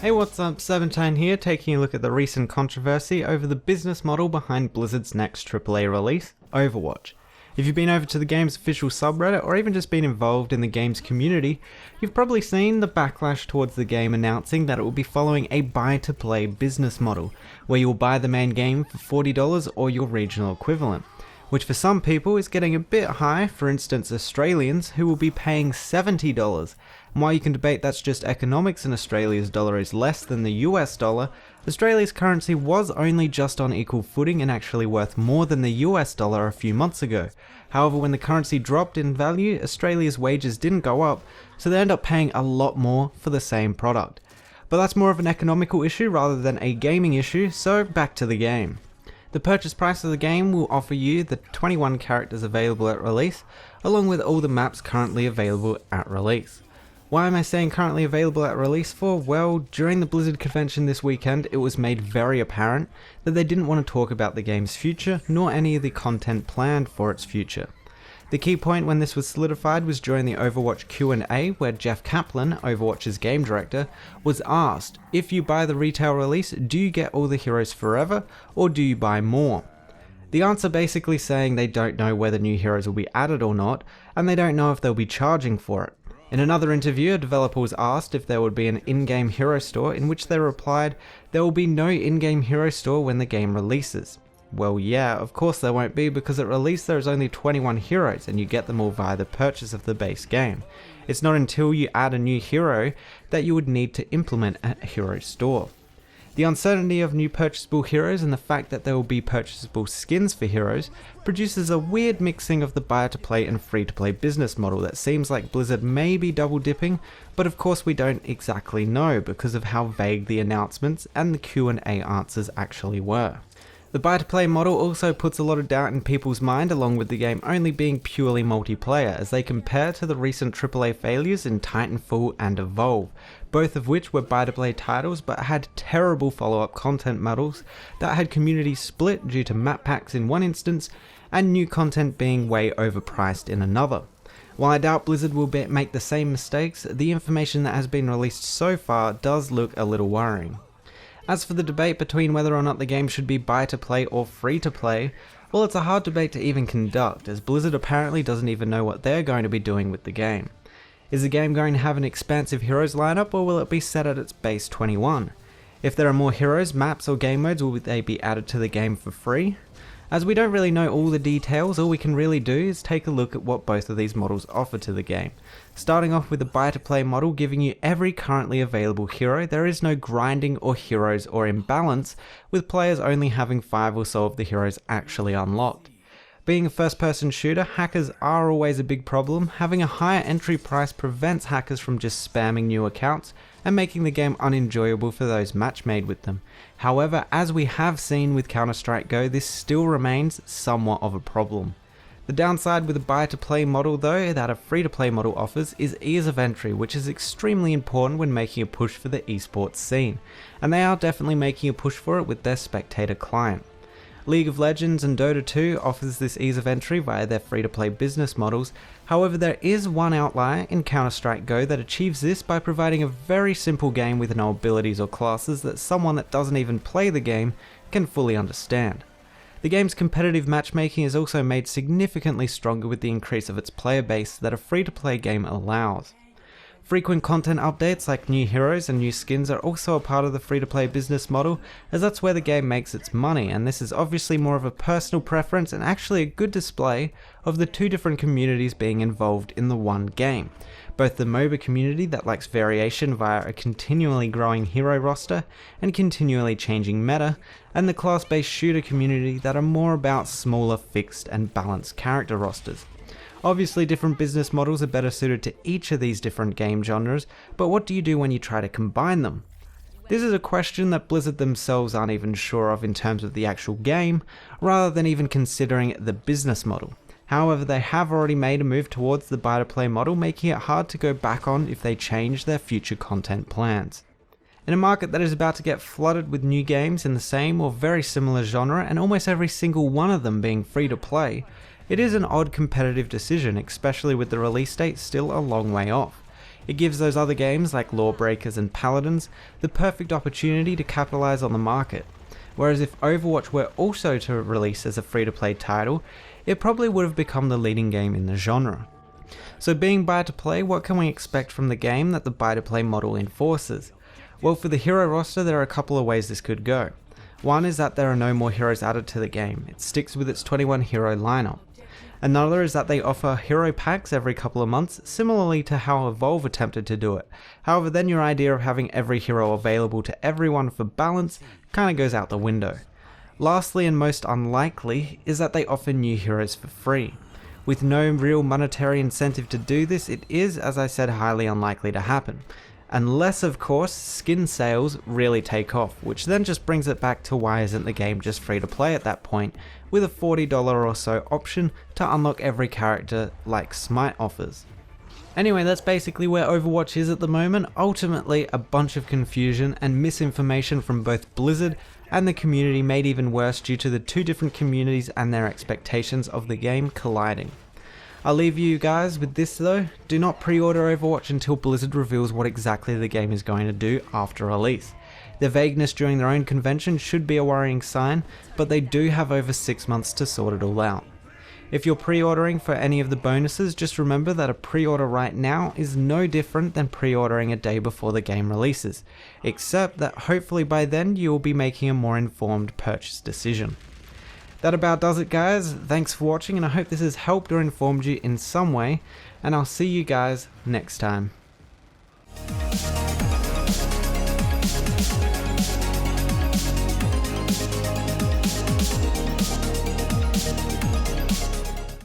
Hey, what's up? Seventine here, taking a look at the recent controversy over the business model behind Blizzard's next AAA release, Overwatch. If you've been over to the game's official subreddit or even just been involved in the game's community, you've probably seen the backlash towards the game announcing that it will be following a buy-to-play business model, where you'll buy the main game for $40 or your regional equivalent, which for some people is getting a bit high, for instance Australians who will be paying $70. And while you can debate that's just economics and Australia's dollar is less than the US dollar, Australia's currency was only just on equal footing and actually worth more than the US dollar a few months ago. However, when the currency dropped in value, Australia's wages didn't go up, so they end up paying a lot more for the same product. But that's more of an economical issue rather than a gaming issue, so back to the game. The purchase price of the game will offer you the 21 characters available at release, along with all the maps currently available at release. Why am I saying currently available at release for? Well, during the Blizzard convention this weekend, it was made very apparent that they didn't want to talk about the game's future, nor any of the content planned for its future. The key point when this was solidified was during the Overwatch Q&A, where Jeff Kaplan, Overwatch's game director, was asked, if you buy the retail release, do you get all the heroes forever, or do you buy more? The answer basically saying they don't know whether new heroes will be added or not, and they don't know if they'll be charging for it. In another interview, a developer was asked if there would be an in-game hero store, in which they replied, there will be no in-game hero store when the game releases. Well, yeah, of course there won't be, because at release there is only 21 heroes and you get them all via the purchase of the base game. It's not until you add a new hero that you would need to implement a hero store. The uncertainty of new purchasable heroes and the fact that there will be purchasable skins for heroes produces a weird mixing of the buy-to-play and free-to-play business model that seems like Blizzard may be double dipping, but of course we don't exactly know because of how vague the announcements and the Q&A answers actually were. The buy-to-play model also puts a lot of doubt in people's mind, along with the game only being purely multiplayer, as they compare to the recent AAA failures in Titanfall and Evolve, both of which were buy-to-play titles but had terrible follow-up content models that had communities split due to map packs in one instance and new content being way overpriced in another. While I doubt Blizzard will make the same mistakes, the information that has been released so far does look a little worrying. As for the debate between whether or not the game should be buy-to-play or free-to-play, well, it's a hard debate to even conduct, as Blizzard apparently doesn't even know what they're going to be doing with the game. Is the game going to have an expansive heroes lineup, or will it be set at its base 21? If there are more heroes, maps or game modes, will they be added to the game for free? As we don't really know all the details, all we can really do is take a look at what both of these models offer to the game. Starting off with the buy-to-play model giving you every currently available hero, there is no grinding or heroes or imbalance, with players only having 5 or so of the heroes actually unlocked. Being a first-person shooter, hackers are always a big problem. Having a higher entry price prevents hackers from just spamming new accounts and making the game unenjoyable for those match made with them. However, as we have seen with Counter-Strike Go, this still remains somewhat of a problem. The downside with a buy-to-play model though that a free-to-play model offers is ease of entry, which is extremely important when making a push for the esports scene, and they are definitely making a push for it with their spectator client. League of Legends and Dota 2 offers this ease of entry via their free-to-play business models. However, there is one outlier in Counter-Strike Go that achieves this by providing a very simple game with no abilities or classes that someone that doesn't even play the game can fully understand. The game's competitive matchmaking is also made significantly stronger with the increase of its player base that a free-to-play game allows. Frequent content updates like new heroes and new skins are also a part of the free-to-play business model, as that's where the game makes its money, and this is obviously more of a personal preference and actually a good display of the two different communities being involved in the one game. Both the MOBA community that likes variation via a continually growing hero roster and continually changing meta, and the class-based shooter community that are more about smaller, fixed and balanced character rosters. Obviously, different business models are better suited to each of these different game genres, but what do you do when you try to combine them? This is a question that Blizzard themselves aren't even sure of in terms of the actual game, rather than even considering the business model. However, they have already made a move towards the buy-to-play model, making it hard to go back on if they change their future content plans. In a market that is about to get flooded with new games in the same or very similar genre, and almost every single one of them being free to play, it is an odd competitive decision, especially with the release date still a long way off. It gives those other games like Lawbreakers and Paladins the perfect opportunity to capitalize on the market. Whereas if Overwatch were also to release as a free-to-play title, it probably would have become the leading game in the genre. So being buy-to-play, what can we expect from the game that the buy-to-play model enforces? Well, for the hero roster, there are a couple of ways this could go. One is that there are no more heroes added to the game. It sticks with its 21 hero lineup. Another is that they offer hero packs every couple of months, similarly to how Evolve attempted to do it. However, then your idea of having every hero available to everyone for balance kinda goes out the window. Lastly, and most unlikely, is that they offer new heroes for free. With no real monetary incentive to do this, it is, as I said, highly unlikely to happen. Unless, of course, skin sales really take off, which then just brings it back to why isn't the game just free to play at that point, with a $40 or so option to unlock every character like Smite offers. Anyway, that's basically where Overwatch is at the moment. Ultimately, a bunch of confusion and misinformation from both Blizzard and the community, made even worse due to the two different communities and their expectations of the game colliding. I'll leave you guys with this though: do not pre-order Overwatch until Blizzard reveals what exactly the game is going to do after release. Their vagueness during their own convention should be a worrying sign, but they do have over 6 months to sort it all out. If you're pre-ordering for any of the bonuses, just remember that a pre-order right now is no different than pre-ordering a day before the game releases, except that hopefully by then you will be making a more informed purchase decision. That about does it, guys. Thanks for watching, and I hope this has helped or informed you in some way, and I'll see you guys next time.